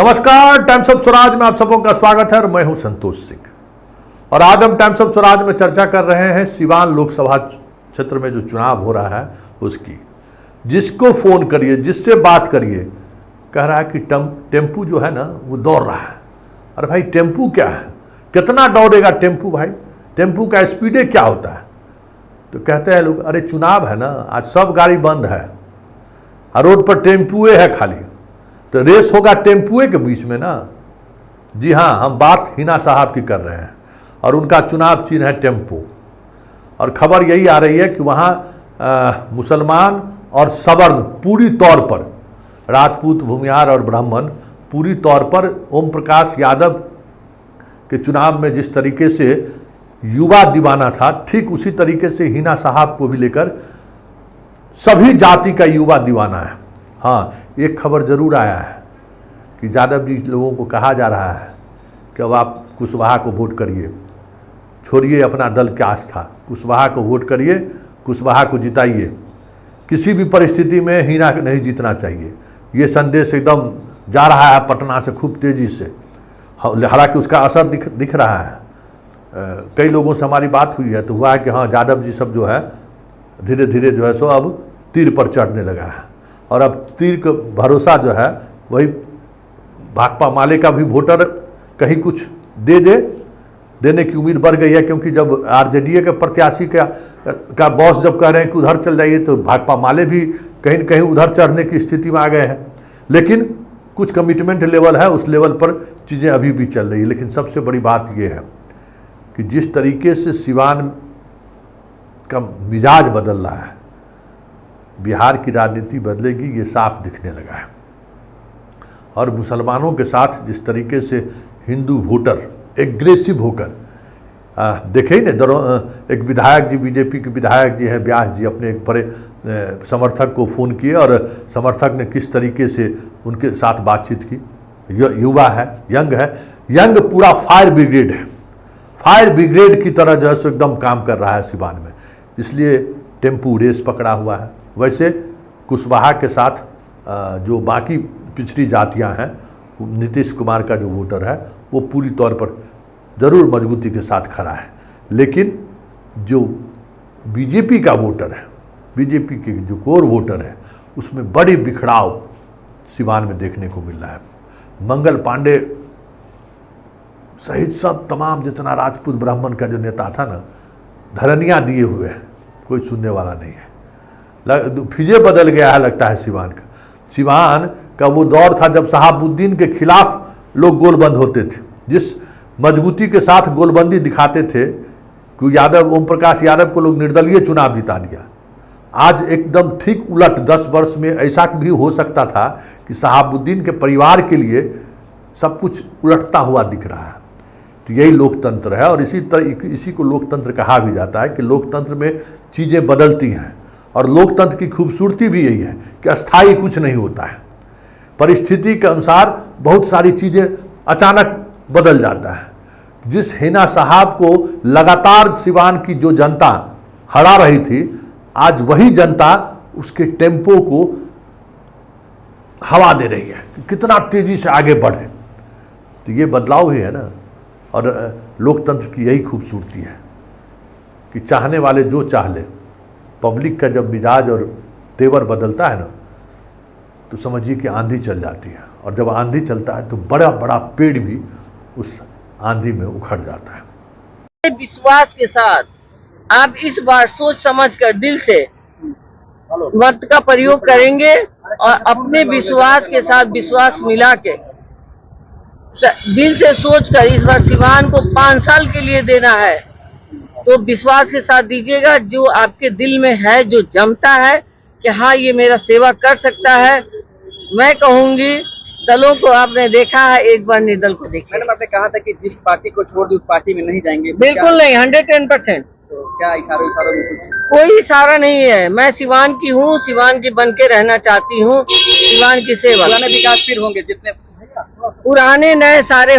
नमस्कार, times of Swaraj में आप सबों का स्वागत है और मैं हूं संतोष सिंह। और आज हम टाइम्स ऑफ स्वराज में चर्चा कर रहे हैं सिवान लोकसभा क्षेत्र में जो चुनाव हो रहा है उसकी। जिसको फोन करिए, जिससे बात करिए, कह रहा है कि टेम्पू जो है ना वो दौड़ रहा है। अरे भाई, टेम्पू क्या है? कितना दौड़ेगा टेम्पू भाई? टेम्पू का स्पीडे क्या होता है? तो कहते हैं लोग, अरे चुनाव है ना, आज सब गाड़ी बंद है और रोड पर टेम्पुए है खाली, तो रेस होगा टेम्पुए के बीच में ना। जी हाँ, हम बात हिना साहब की कर रहे हैं और उनका चुनाव चिन्ह है टेम्पो। और खबर यही आ रही है कि वहाँ मुसलमान और सवर्ण पूरी तौर पर, राजपूत, भूमिहार और ब्राह्मण पूरी तौर पर ओम प्रकाश यादव के चुनाव में जिस तरीके से युवा दीवाना था, ठीक उसी तरीके से हिना साहब को भी लेकर सभी जाति का युवा दीवाना है। हाँ, एक खबर जरूर आया है कि यादव जी लोगों को कहा जा रहा है कि अब आप कुशवाहा को वोट करिए, छोड़िए अपना दल की आस्था, कुशवाहा को वोट करिए, कुशवाहा को जिताइए, किसी भी परिस्थिति में हिना नहीं जीतना चाहिए। ये संदेश एकदम जा रहा है पटना से खूब तेज़ी से। हालांकि उसका असर दिख रहा है। कई लोगों से हमारी बात हुई है तो हुआ है कि हाँ, यादव जी सब जो है धीरे धीरे जो है सो अब तीर पर चढ़ने लगा है। और अब तीर का भरोसा जो है वही भाकपा माले का भी वोटर कहीं कुछ देने की उम्मीद बढ़ गई है, क्योंकि जब आरजेडीए के प्रत्याशी का बॉस जब कह रहे हैं कि उधर चल जाइए, तो भाकपा माले भी कहीं न कहीं उधर चढ़ने की स्थिति में आ गए हैं। लेकिन कुछ कमिटमेंट लेवल है, उस लेवल पर चीज़ें अभी भी चल रही है। लेकिन सबसे बड़ी बात यह है कि जिस तरीके से सिवान का मिजाज बदल रहा है, बिहार की राजनीति बदलेगी ये साफ दिखने लगा है। और मुसलमानों के साथ जिस तरीके से हिंदू वोटर एग्रेसिव होकर देखे ही ना, एक विधायक जी, बीजेपी के विधायक जी हैं व्यास जी, अपने एक बड़े समर्थक को फ़ोन किए और समर्थक ने किस तरीके से उनके साथ बातचीत की। युवा है, यंग पूरा फायर ब्रिगेड है, फायर ब्रिगेड की तरह जो है सो एकदम काम कर रहा है सिवान में, इसलिए टेम्पू रेस पकड़ा हुआ है। वैसे कुशवाहा के साथ जो बाकी पिछड़ी जातियां हैं, नीतीश कुमार का जो वोटर है वो पूरी तौर पर ज़रूर मजबूती के साथ खड़ा है। लेकिन जो बीजेपी का वोटर है, बीजेपी के जो कोर वोटर है, उसमें बड़ी बिखराव सिवान में देखने को मिल रहा है। मंगल पांडे सहित सब तमाम जितना राजपूत ब्राह्मण का जो नेता था ना, धरनियाँ दिए हुए हैं, कोई सुनने वाला नहीं है। फिजे बदल गया है लगता है सिवान का। सिवान का वो दौर था जब शहाबुद्दीन के खिलाफ लोग गोलबंद होते थे, जिस मजबूती के साथ गोलबंदी दिखाते थे कि यादव, ओम प्रकाश यादव को लोग निर्दलीय चुनाव जिता दिया। आज एकदम ठीक उलट 10 वर्ष में ऐसा भी हो सकता था कि शहाबुद्दीन के परिवार के लिए सब कुछ उलटता हुआ दिख रहा है। तो यही लोकतंत्र है और इसी को लोकतंत्र कहा भी जाता है कि लोकतंत्र में चीज़ें बदलती हैं। और लोकतंत्र की खूबसूरती भी यही है कि अस्थायी कुछ नहीं होता है, परिस्थिति के अनुसार बहुत सारी चीज़ें अचानक बदल जाता है। जिस हिना साहब को लगातार सिवान की जो जनता हरा रही थी, आज वही जनता उसके टेम्पो को हवा दे रही है कि कितना तेजी से आगे बढ़े। तो ये बदलाव ही है ना। और लोकतंत्र की यही खूबसूरती है कि चाहने वाले जो चाह ले, पब्लिक का जब मिजाज और तेवर बदलता है ना, तो समझिए कि आंधी चल जाती है। और जब आंधी चलता है तो बड़ा बड़ा पेड़ भी उस आंधी में उखड़ जाता है। विश्वास के साथ आप इस बार सोच समझकर दिल से मत का प्रयोग करेंगे और अपने विश्वास के साथ विश्वास मिला के दिल से सोचकर इस बार सिवान को 5 साल के लिए देना है, तो विश्वास के साथ दीजिएगा। जो आपके दिल में है, जो जमता है कि हाँ ये मेरा सेवा कर सकता है, मैं कहूंगी दलों को आपने देखा है, एक बार निर्दल को देखिए। मैडम, आपने कहा था कि जिस पार्टी को छोड़ दी उस पार्टी में नहीं जाएंगे। बिल्कुल नहीं, 110%। तो क्या इशारों में कुछ? कोई इशारा नहीं है। मैं सिवान की हूँ, सिवान की बन के रहना चाहती हूँ, सिवान की सेवा। पुराने विकास फिर होंगे, जितने पुराने नए सारे